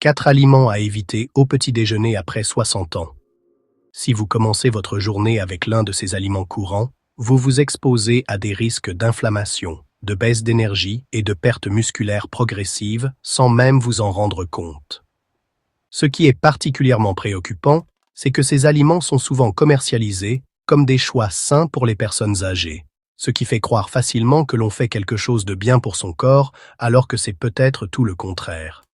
4 aliments à éviter au petit déjeuner après 60 ans. Si vous commencez votre journée avec l'un de ces aliments courants, vous vous exposez à des risques d'inflammation, de baisse d'énergie et de perte musculaire progressive sans même vous en rendre compte. Ce qui est particulièrement préoccupant, c'est que ces aliments sont souvent commercialisés comme des choix sains pour les personnes âgées, ce qui fait croire facilement que l'on fait quelque chose de bien pour son corps alors que c'est peut-être tout le contraire.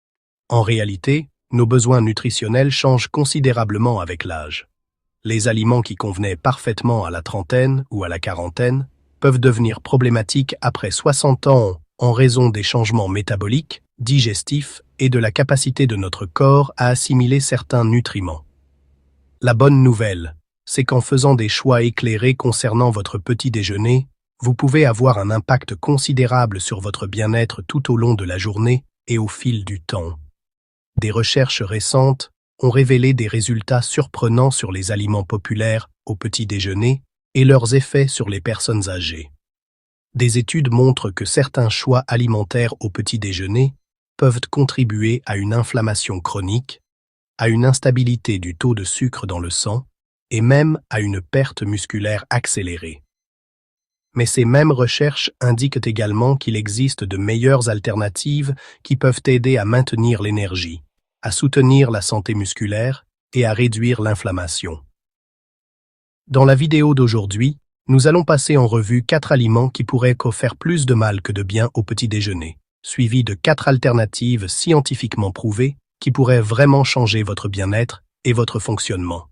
En réalité, nos besoins nutritionnels changent considérablement avec l'âge. Les aliments qui convenaient parfaitement à la trentaine ou à la quarantaine peuvent devenir problématiques après 60 ans en raison des changements métaboliques, digestifs et de la capacité de notre corps à assimiler certains nutriments. La bonne nouvelle, c'est qu'en faisant des choix éclairés concernant votre petit déjeuner, vous pouvez avoir un impact considérable sur votre bien-être tout au long de la journée et au fil du temps. Des recherches récentes ont révélé des résultats surprenants sur les aliments populaires au petit déjeuner et leurs effets sur les personnes âgées. Des études montrent que certains choix alimentaires au petit déjeuner peuvent contribuer à une inflammation chronique, à une instabilité du taux de sucre dans le sang et même à une perte musculaire accélérée. Mais ces mêmes recherches indiquent également qu'il existe de meilleures alternatives qui peuvent aider à maintenir l'énergie, à soutenir la santé musculaire et à réduire l'inflammation. Dans la vidéo d'aujourd'hui, nous allons passer en revue 4 aliments qui pourraient faire plus de mal que de bien au petit déjeuner, suivis de 4 alternatives scientifiquement prouvées qui pourraient vraiment changer votre bien-être et votre fonctionnement.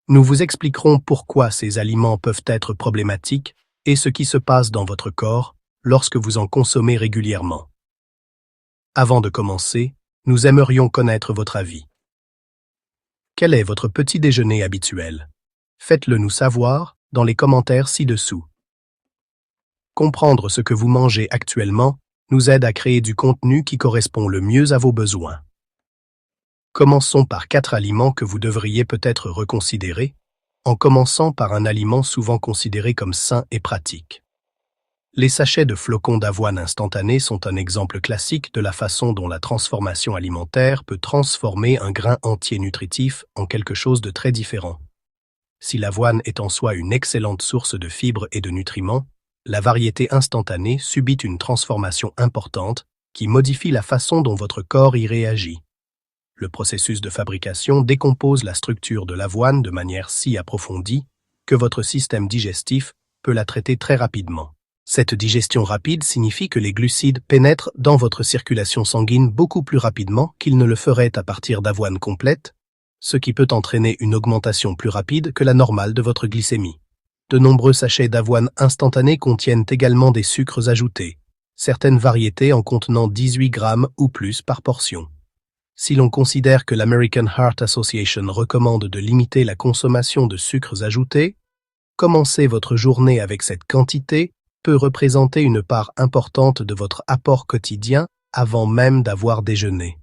Nous vous expliquerons pourquoi ces aliments peuvent être problématiques et ce qui se passe dans votre corps lorsque vous en consommez régulièrement. Avant de commencer, nous aimerions connaître votre avis. Quel est votre petit déjeuner habituel? Faites-le nous savoir dans les commentaires ci-dessous. Comprendre ce que vous mangez actuellement nous aide à créer du contenu qui correspond le mieux à vos besoins. Commençons par 4 aliments que vous devriez peut-être reconsidérer, en commençant par un aliment souvent considéré comme sain et pratique. Les sachets de flocons d'avoine instantanés sont un exemple classique de la façon dont la transformation alimentaire peut transformer un grain entier nutritif en quelque chose de très différent. Si l'avoine est en soi une excellente source de fibres et de nutriments, la variété instantanée subit une transformation importante qui modifie la façon dont votre corps y réagit. Le processus de fabrication décompose la structure de l'avoine de manière si approfondie que votre système digestif peut la traiter très rapidement. Cette digestion rapide signifie que les glucides pénètrent dans votre circulation sanguine beaucoup plus rapidement qu'ils ne le feraient à partir d'avoine complète, ce qui peut entraîner une augmentation plus rapide que la normale de votre glycémie. De nombreux sachets d'avoine instantanée contiennent également des sucres ajoutés, certaines variétés en contenant 18 grammes ou plus par portion. Si l'on considère que l'American Heart Association recommande de limiter la consommation de sucres ajoutés, commencer votre journée avec cette quantité peut représenter une part importante de votre apport quotidien avant même d'avoir déjeuné.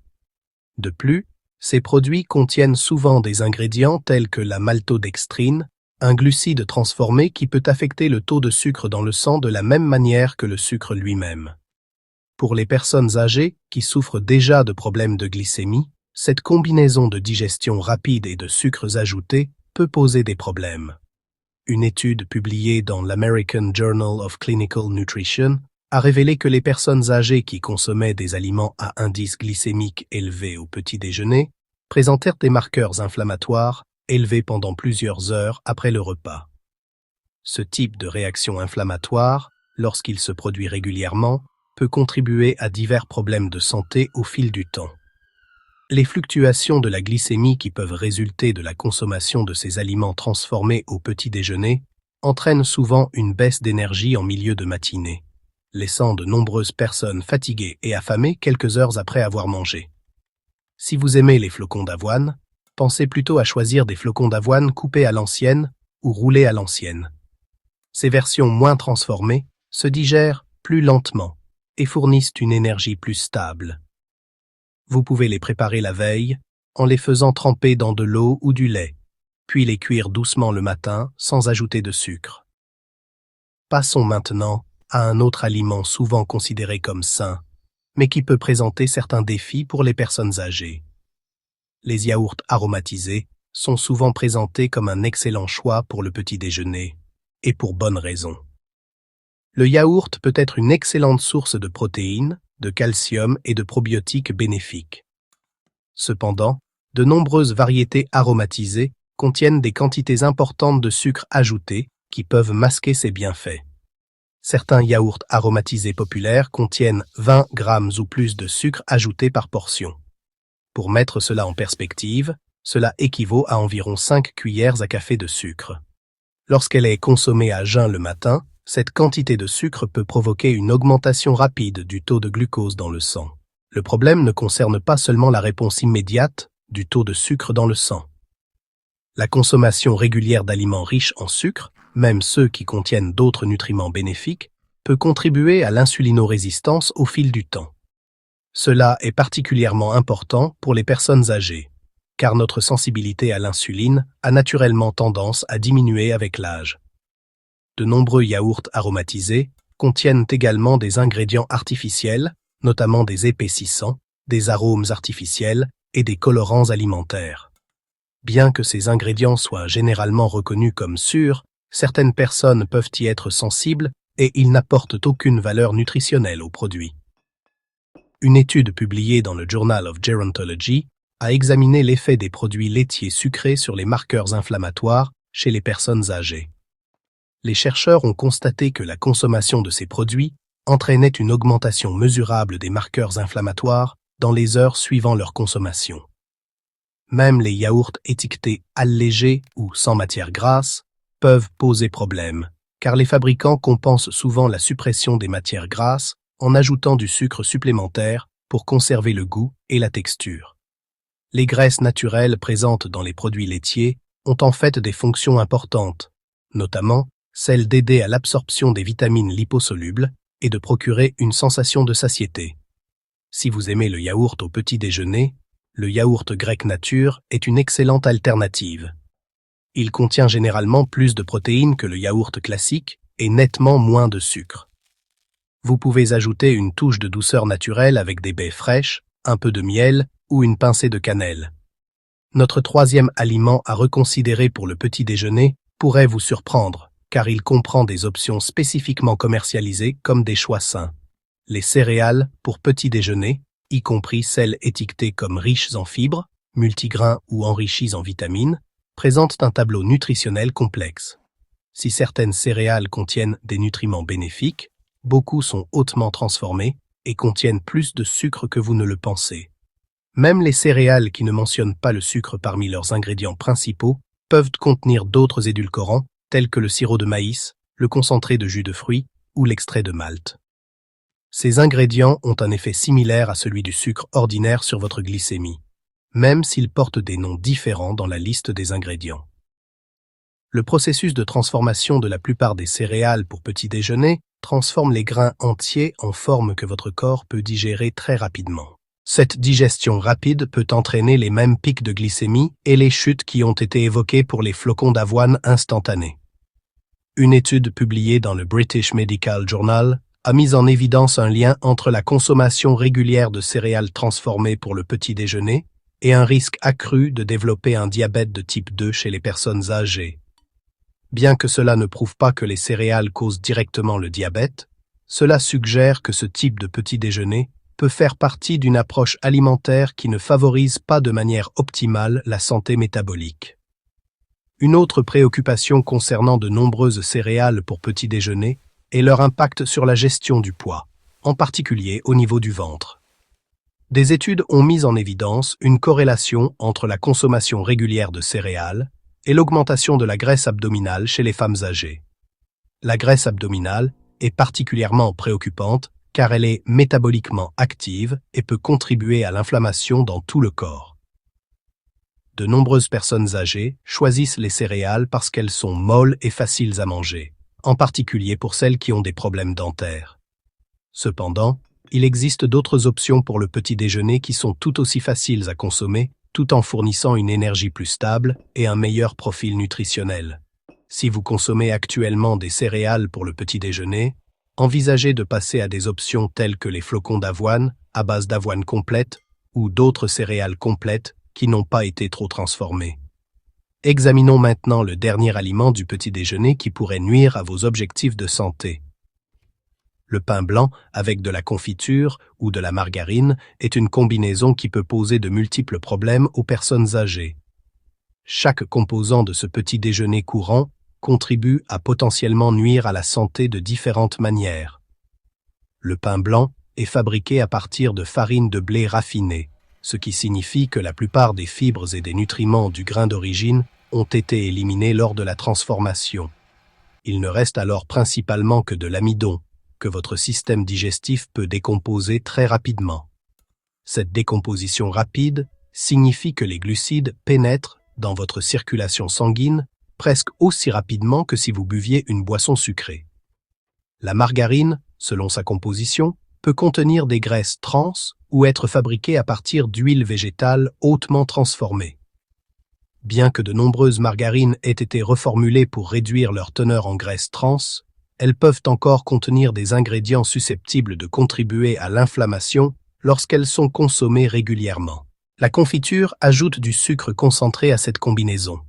De plus, ces produits contiennent souvent des ingrédients tels que la maltodextrine, un glucide transformé qui peut affecter le taux de sucre dans le sang de la même manière que le sucre lui-même. Pour les personnes âgées qui souffrent déjà de problèmes de glycémie, cette combinaison de digestion rapide et de sucres ajoutés peut poser des problèmes. Une étude publiée dans l'American Journal of Clinical Nutrition a révélé que les personnes âgées qui consommaient des aliments à indice glycémique élevé au petit déjeuner présentèrent des marqueurs inflammatoires élevés pendant plusieurs heures après le repas. Ce type de réaction inflammatoire, lorsqu'il se produit régulièrement, peut contribuer à divers problèmes de santé au fil du temps. Les fluctuations de la glycémie qui peuvent résulter de la consommation de ces aliments transformés au petit déjeuner entraînent souvent une baisse d'énergie en milieu de matinée, laissant de nombreuses personnes fatiguées et affamées quelques heures après avoir mangé. Si vous aimez les flocons d'avoine, pensez plutôt à choisir des flocons d'avoine coupés à l'ancienne ou roulés à l'ancienne. Ces versions moins transformées se digèrent plus lentement et fournissent une énergie plus stable. Vous pouvez les préparer la veille en les faisant tremper dans de l'eau ou du lait, puis les cuire doucement le matin sans ajouter de sucre. Passons maintenant à un autre aliment souvent considéré comme sain, mais qui peut présenter certains défis pour les personnes âgées. Les yaourts aromatisés sont souvent présentés comme un excellent choix pour le petit déjeuner, et pour bonne raison. Le yaourt peut être une excellente source de protéines, de calcium et de probiotiques bénéfiques. Cependant, de nombreuses variétés aromatisées contiennent des quantités importantes de sucre ajouté qui peuvent masquer ces bienfaits. Certains yaourts aromatisés populaires contiennent 20 grammes ou plus de sucre ajouté par portion. Pour mettre cela en perspective, cela équivaut à environ 5 cuillères à café de sucre. Lorsqu'elle est consommée à jeun le matin, cette quantité de sucre peut provoquer une augmentation rapide du taux de glucose dans le sang. Le problème ne concerne pas seulement la réponse immédiate du taux de sucre dans le sang. La consommation régulière d'aliments riches en sucre, même ceux qui contiennent d'autres nutriments bénéfiques, peut contribuer à l'insulinorésistance au fil du temps. Cela est particulièrement important pour les personnes âgées, car notre sensibilité à l'insuline a naturellement tendance à diminuer avec l'âge. De nombreux yaourts aromatisés contiennent également des ingrédients artificiels, notamment des épaississants, des arômes artificiels et des colorants alimentaires. Bien que ces ingrédients soient généralement reconnus comme sûrs, certaines personnes peuvent y être sensibles et ils n'apportent aucune valeur nutritionnelle au produit. Une étude publiée dans le Journal of Gerontology a examiné l'effet des produits laitiers sucrés sur les marqueurs inflammatoires chez les personnes âgées. Les chercheurs ont constaté que la consommation de ces produits entraînait une augmentation mesurable des marqueurs inflammatoires dans les heures suivant leur consommation. Même les yaourts étiquetés allégés ou sans matière grasse peuvent poser problème, car les fabricants compensent souvent la suppression des matières grasses en ajoutant du sucre supplémentaire pour conserver le goût et la texture. Les graisses naturelles présentes dans les produits laitiers ont en fait des fonctions importantes, notamment celle d'aider à l'absorption des vitamines liposolubles et de procurer une sensation de satiété. Si vous aimez le yaourt au petit déjeuner, le yaourt grec nature est une excellente alternative. Il contient généralement plus de protéines que le yaourt classique et nettement moins de sucre. Vous pouvez ajouter une touche de douceur naturelle avec des baies fraîches, un peu de miel ou une pincée de cannelle. Notre troisième aliment à reconsidérer pour le petit déjeuner pourrait vous surprendre, car il comprend des options spécifiquement commercialisées comme des choix sains. Les céréales pour petit déjeuner, y compris celles étiquetées comme riches en fibres, multigrains ou enrichies en vitamines, présentent un tableau nutritionnel complexe. Si certaines céréales contiennent des nutriments bénéfiques, beaucoup sont hautement transformés et contiennent plus de sucre que vous ne le pensez. Même les céréales qui ne mentionnent pas le sucre parmi leurs ingrédients principaux peuvent contenir d'autres édulcorants tels que le sirop de maïs, le concentré de jus de fruits ou l'extrait de malt. Ces ingrédients ont un effet similaire à celui du sucre ordinaire sur votre glycémie, même s'ils portent des noms différents dans la liste des ingrédients. Le processus de transformation de la plupart des céréales pour petit déjeuner transforme les grains entiers en forme que votre corps peut digérer très rapidement. Cette digestion rapide peut entraîner les mêmes pics de glycémie et les chutes qui ont été évoquées pour les flocons d'avoine instantanés. Une étude publiée dans le British Medical Journal a mis en évidence un lien entre la consommation régulière de céréales transformées pour le petit déjeuner et un risque accru de développer un diabète de type 2 chez les personnes âgées. Bien que cela ne prouve pas que les céréales causent directement le diabète, cela suggère que ce type de petit déjeuner peut faire partie d'une approche alimentaire qui ne favorise pas de manière optimale la santé métabolique. Une autre préoccupation concernant de nombreuses céréales pour petit déjeuner est leur impact sur la gestion du poids, en particulier au niveau du ventre. Des études ont mis en évidence une corrélation entre la consommation régulière de céréales et l'augmentation de la graisse abdominale chez les femmes âgées. La graisse abdominale est particulièrement préoccupante car elle est métaboliquement active et peut contribuer à l'inflammation dans tout le corps. De nombreuses personnes âgées choisissent les céréales parce qu'elles sont molles et faciles à manger, en particulier pour celles qui ont des problèmes dentaires. Cependant, il existe d'autres options pour le petit déjeuner qui sont tout aussi faciles à consommer, tout en fournissant une énergie plus stable et un meilleur profil nutritionnel. Si vous consommez actuellement des céréales pour le petit déjeuner, envisagez de passer à des options telles que les flocons d'avoine, à base d'avoine complète, ou d'autres céréales complètes qui n'ont pas été trop transformées. Examinons maintenant le dernier aliment du petit déjeuner qui pourrait nuire à vos objectifs de santé. Le pain blanc avec de la confiture ou de la margarine est une combinaison qui peut poser de multiples problèmes aux personnes âgées. Chaque composant de ce petit déjeuner courant contribue à potentiellement nuire à la santé de différentes manières. Le pain blanc est fabriqué à partir de farine de blé raffinée, ce qui signifie que la plupart des fibres et des nutriments du grain d'origine ont été éliminés lors de la transformation. Il ne reste alors principalement que de l'amidon, que votre système digestif peut décomposer très rapidement. Cette décomposition rapide signifie que les glucides pénètrent dans votre circulation sanguine presque aussi rapidement que si vous buviez une boisson sucrée. La margarine, selon sa composition, peut contenir des graisses trans ou être fabriquée à partir d'huiles végétales hautement transformées. Bien que de nombreuses margarines aient été reformulées pour réduire leur teneur en graisses trans, elles peuvent encore contenir des ingrédients susceptibles de contribuer à l'inflammation lorsqu'elles sont consommées régulièrement. La confiture ajoute du sucre concentré à cette combinaison.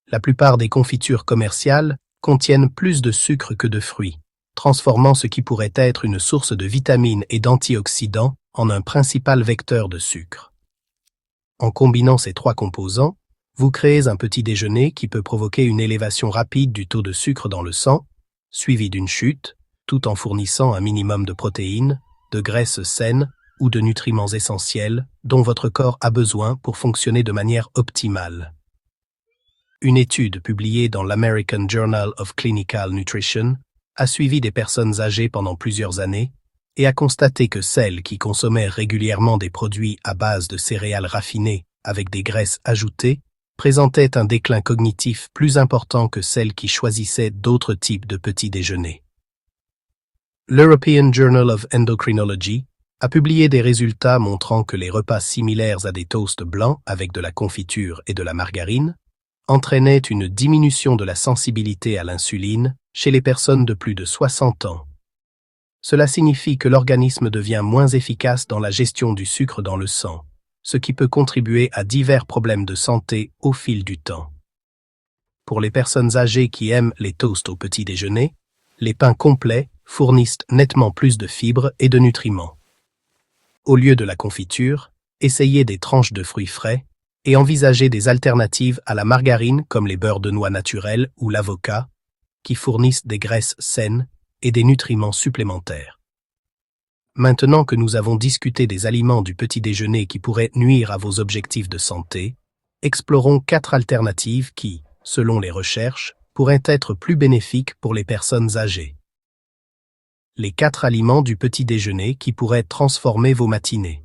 La plupart des confitures commerciales contiennent plus de sucre que de fruits, transformant ce qui pourrait être une source de vitamines et d'antioxydants en un principal vecteur de sucre. En combinant ces trois composants, vous créez un petit déjeuner qui peut provoquer une élévation rapide du taux de sucre dans le sang, suivi d'une chute, tout en fournissant un minimum de protéines, de graisses saines ou de nutriments essentiels dont votre corps a besoin pour fonctionner de manière optimale. Une étude publiée dans l'American Journal of Clinical Nutrition a suivi des personnes âgées pendant plusieurs années et a constaté que celles qui consommaient régulièrement des produits à base de céréales raffinées avec des graisses ajoutées présentaient un déclin cognitif plus important que celles qui choisissaient d'autres types de petits déjeuners. L'European Journal of Endocrinology a publié des résultats montrant que les repas similaires à des toasts blancs avec de la confiture et de la margarine entraînait une diminution de la sensibilité à l'insuline chez les personnes de plus de 60 ans. Cela signifie que l'organisme devient moins efficace dans la gestion du sucre dans le sang, ce qui peut contribuer à divers problèmes de santé au fil du temps. Pour les personnes âgées qui aiment les toasts au petit déjeuner, les pains complets fournissent nettement plus de fibres et de nutriments. Au lieu de la confiture, essayez des tranches de fruits frais et envisagez des alternatives à la margarine comme les beurres de noix naturels ou l'avocat, qui fournissent des graisses saines et des nutriments supplémentaires. Maintenant que nous avons discuté des aliments du petit déjeuner qui pourraient nuire à vos objectifs de santé, explorons 4 alternatives qui, selon les recherches, pourraient être plus bénéfiques pour les personnes âgées. Les 4 aliments du petit déjeuner qui pourraient transformer vos matinées.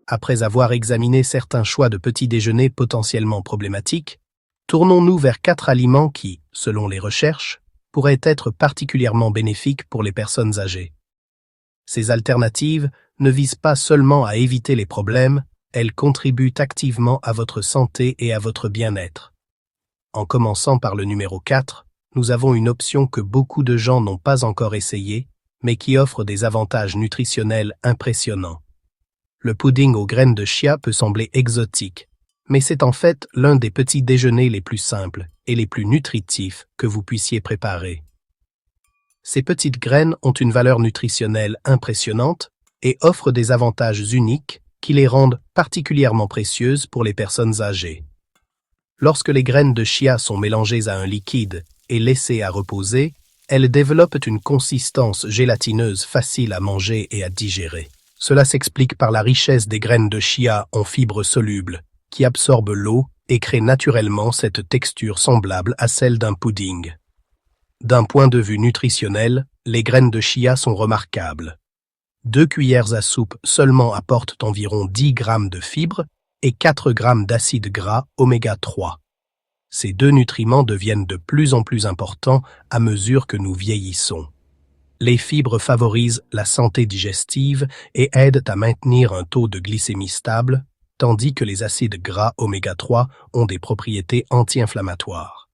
Après avoir examiné certains choix de petit déjeuner potentiellement problématiques, tournons-nous vers 4 aliments qui, selon les recherches, pourraient être particulièrement bénéfiques pour les personnes âgées. Ces alternatives ne visent pas seulement à éviter les problèmes, elles contribuent activement à votre santé et à votre bien-être. En commençant par le numéro 4, nous avons une option que beaucoup de gens n'ont pas encore essayée, mais qui offre des avantages nutritionnels impressionnants. Le pudding aux graines de chia peut sembler exotique, mais c'est en fait l'un des petits déjeuners les plus simples et les plus nutritifs que vous puissiez préparer. Ces petites graines ont une valeur nutritionnelle impressionnante et offrent des avantages uniques qui les rendent particulièrement précieuses pour les personnes âgées. Lorsque les graines de chia sont mélangées à un liquide et laissées à reposer, elles développent une consistance gélatineuse facile à manger et à digérer. Cela s'explique par la richesse des graines de chia en fibres solubles, qui absorbent l'eau et créent naturellement cette texture semblable à celle d'un pudding. D'un point de vue nutritionnel, les graines de chia sont remarquables. 2 cuillères à soupe seulement apportent environ 10 grammes de fibres et 4 grammes d'acides gras oméga 3. Ces 2 nutriments deviennent de plus en plus importants à mesure que nous vieillissons. Les fibres favorisent la santé digestive et aident à maintenir un taux de glycémie stable, tandis que les acides gras oméga 3 ont des propriétés anti-inflammatoires.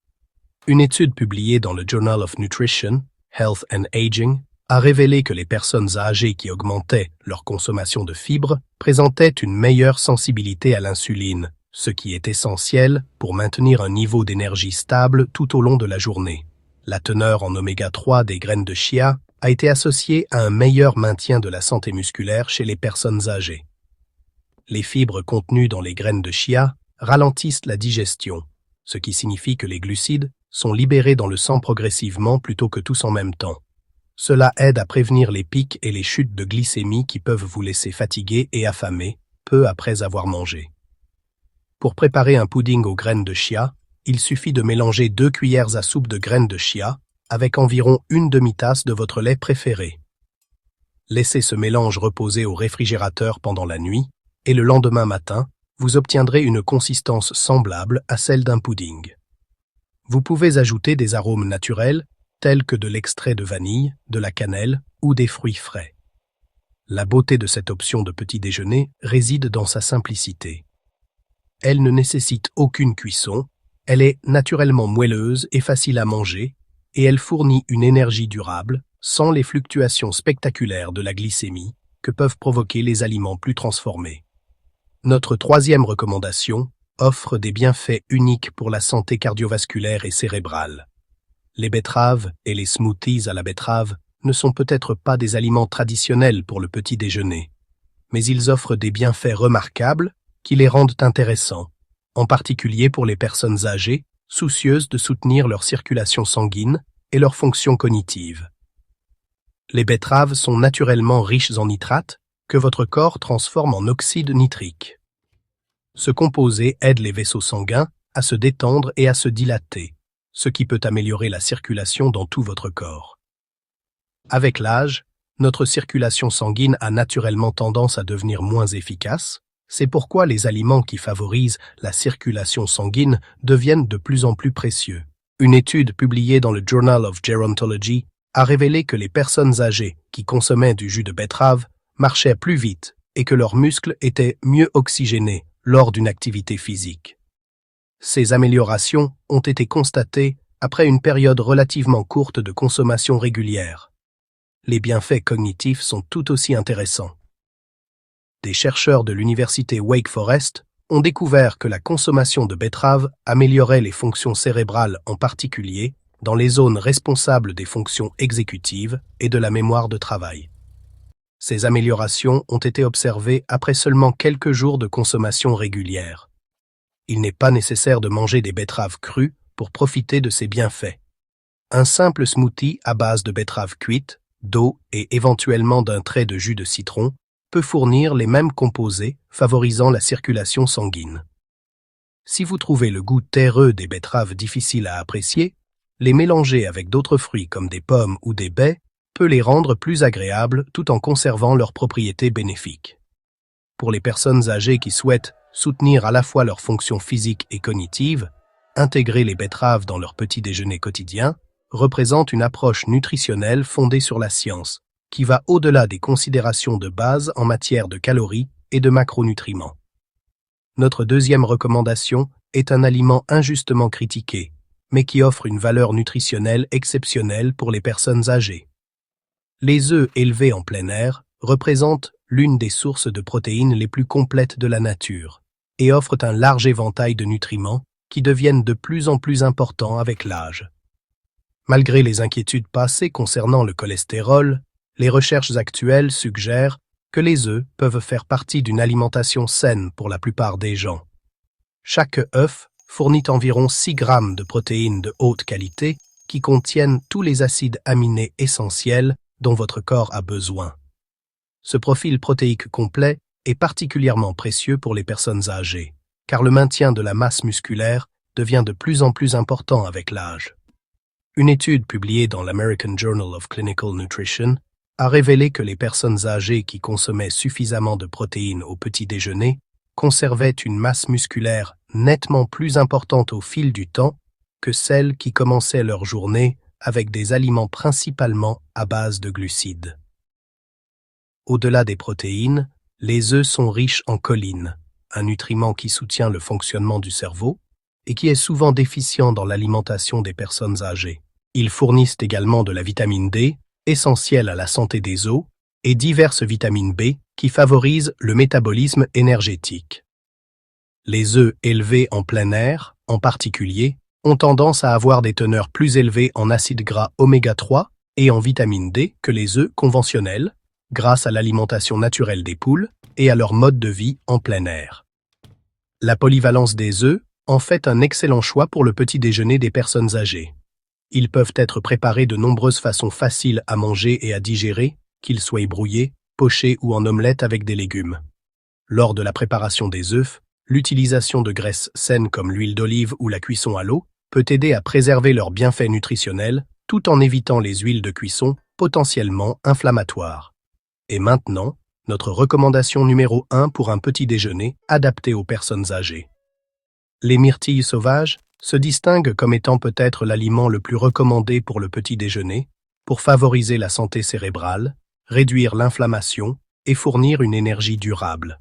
Une étude publiée dans le Journal of Nutrition, Health and Aging a révélé que les personnes âgées qui augmentaient leur consommation de fibres présentaient une meilleure sensibilité à l'insuline, ce qui est essentiel pour maintenir un niveau d'énergie stable tout au long de la journée. La teneur en oméga 3 des graines de chia a été associée à un meilleur maintien de la santé musculaire chez les personnes âgées. Les fibres contenues dans les graines de chia ralentissent la digestion, ce qui signifie que les glucides sont libérés dans le sang progressivement plutôt que tous en même temps. Cela aide à prévenir les pics et les chutes de glycémie qui peuvent vous laisser fatigué et affamé peu après avoir mangé. Pour préparer un pudding aux graines de chia, il suffit de mélanger 2 cuillères à soupe de graines de chia avec environ une demi-tasse de votre lait préféré. Laissez ce mélange reposer au réfrigérateur pendant la nuit et le lendemain matin, vous obtiendrez une consistance semblable à celle d'un pudding. Vous pouvez ajouter des arômes naturels tels que de l'extrait de vanille, de la cannelle ou des fruits frais. La beauté de cette option de petit déjeuner réside dans sa simplicité. Elle ne nécessite aucune cuisson, elle est naturellement moelleuse et facile à manger, et elle fournit une énergie durable sans les fluctuations spectaculaires de la glycémie que peuvent provoquer les aliments plus transformés. Notre troisième recommandation offre des bienfaits uniques pour la santé cardiovasculaire et cérébrale. Les betteraves et les smoothies à la betterave ne sont peut-être pas des aliments traditionnels pour le petit déjeuner, mais ils offrent des bienfaits remarquables qui les rendent intéressants, en particulier pour les personnes âgées, soucieuses de soutenir leur circulation sanguine et leur fonction cognitive. Les betteraves sont naturellement riches en nitrates que votre corps transforme en oxyde nitrique. Ce composé aide les vaisseaux sanguins à se détendre et à se dilater, ce qui peut améliorer la circulation dans tout votre corps. Avec l'âge, notre circulation sanguine a naturellement tendance à devenir moins efficace, c'est pourquoi les aliments qui favorisent la circulation sanguine deviennent de plus en plus précieux. Une étude publiée dans le Journal of Gerontology a révélé que les personnes âgées qui consommaient du jus de betterave marchaient plus vite et que leurs muscles étaient mieux oxygénés lors d'une activité physique. Ces améliorations ont été constatées après une période relativement courte de consommation régulière. Les bienfaits cognitifs sont tout aussi intéressants. Des chercheurs de l'université Wake Forest ont découvert que la consommation de betterave améliorait les fonctions cérébrales, en particulier dans les zones responsables des fonctions exécutives et de la mémoire de travail. Ces améliorations ont été observées après seulement quelques jours de consommation régulière. Il n'est pas nécessaire de manger des betteraves crues pour profiter de ces bienfaits. Un simple smoothie à base de betteraves cuites, d'eau et éventuellement d'un trait de jus de citron peut fournir les mêmes composés favorisant la circulation sanguine. Si vous trouvez le goût terreux des betteraves difficile à apprécier, les mélanger avec d'autres fruits comme des pommes ou des baies peut les rendre plus agréables tout en conservant leurs propriétés bénéfiques. Pour les personnes âgées qui souhaitent soutenir à la fois leurs fonctions physiques et cognitives, intégrer les betteraves dans leur petit déjeuner quotidien représente une approche nutritionnelle fondée sur la science, qui va au-delà des considérations de base en matière de calories et de macronutriments. Notre deuxième recommandation est un aliment injustement critiqué, mais qui offre une valeur nutritionnelle exceptionnelle pour les personnes âgées. Les œufs élevés en plein air représentent l'une des sources de protéines les plus complètes de la nature et offrent un large éventail de nutriments qui deviennent de plus en plus importants avec l'âge. Malgré les inquiétudes passées concernant le cholestérol, les recherches actuelles suggèrent que les œufs peuvent faire partie d'une alimentation saine pour la plupart des gens. Chaque œuf fournit environ 6 grammes de protéines de haute qualité qui contiennent tous les acides aminés essentiels dont votre corps a besoin. Ce profil protéique complet est particulièrement précieux pour les personnes âgées, car le maintien de la masse musculaire devient de plus en plus important avec l'âge. Une étude publiée dans l'American Journal of Clinical Nutrition a révélé que les personnes âgées qui consommaient suffisamment de protéines au petit déjeuner conservaient une masse musculaire nettement plus importante au fil du temps que celles qui commençaient leur journée avec des aliments principalement à base de glucides. Au-delà des protéines, les œufs sont riches en choline, un nutriment qui soutient le fonctionnement du cerveau et qui est souvent déficient dans l'alimentation des personnes âgées. Ils fournissent également de la vitamine D essentiels à la santé des os, et diverses vitamines B qui favorisent le métabolisme énergétique. Les œufs élevés en plein air, en particulier, ont tendance à avoir des teneurs plus élevées en acides gras oméga 3 et en vitamine D que les œufs conventionnels, grâce à l'alimentation naturelle des poules et à leur mode de vie en plein air. La polyvalence des œufs en fait un excellent choix pour le petit déjeuner des personnes âgées. Ils peuvent être préparés de nombreuses façons faciles à manger et à digérer, qu'ils soient brouillés, pochés ou en omelette avec des légumes. Lors de la préparation des œufs, l'utilisation de graisses saines comme l'huile d'olive ou la cuisson à l'eau peut aider à préserver leurs bienfaits nutritionnels tout en évitant les huiles de cuisson potentiellement inflammatoires. Et maintenant, notre recommandation numéro 1 pour un petit déjeuner adapté aux personnes âgées. Les myrtilles sauvages se distinguent comme étant peut-être l'aliment le plus recommandé pour le petit déjeuner, pour favoriser la santé cérébrale, réduire l'inflammation et fournir une énergie durable.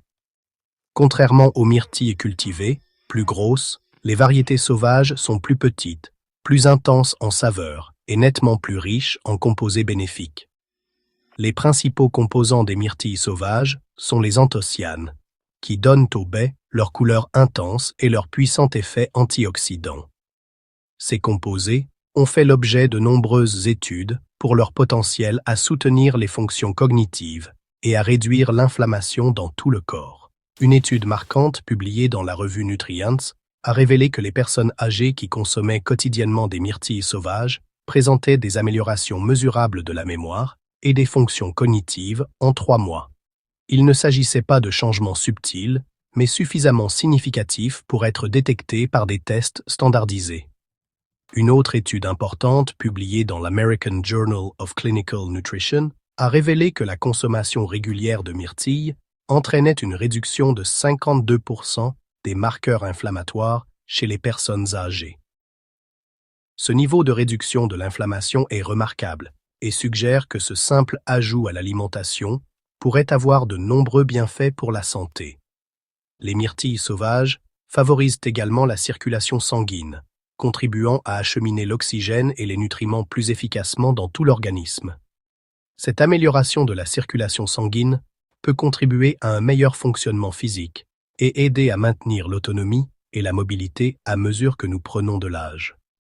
Contrairement aux myrtilles cultivées, plus grosses, les variétés sauvages sont plus petites, plus intenses en saveur et nettement plus riches en composés bénéfiques. Les principaux composants des myrtilles sauvages sont les anthocyanes, qui donnent au baies leur couleur intense et leur puissant effet antioxydant. Ces composés ont fait l'objet de nombreuses études pour leur potentiel à soutenir les fonctions cognitives et à réduire l'inflammation dans tout le corps. Une étude marquante publiée dans la revue Nutrients a révélé que les personnes âgées qui consommaient quotidiennement des myrtilles sauvages présentaient des améliorations mesurables de la mémoire et des fonctions cognitives en 3 mois. Il ne s'agissait pas de changements subtils, mais suffisamment significatifs pour être détectés par des tests standardisés. Une autre étude importante, publiée dans l'American Journal of Clinical Nutrition, a révélé que la consommation régulière de myrtilles entraînait une réduction de 52% des marqueurs inflammatoires chez les personnes âgées. Ce niveau de réduction de l'inflammation est remarquable et suggère que ce simple ajout à l'alimentation pourrait avoir de nombreux bienfaits pour la santé. Les myrtilles sauvages favorisent également la circulation sanguine, contribuant à acheminer l'oxygène et les nutriments plus efficacement dans tout l'organisme. Cette amélioration de la circulation sanguine peut contribuer à un meilleur fonctionnement physique et aider à maintenir l'autonomie et la mobilité à mesure que nous prenons de l'âge.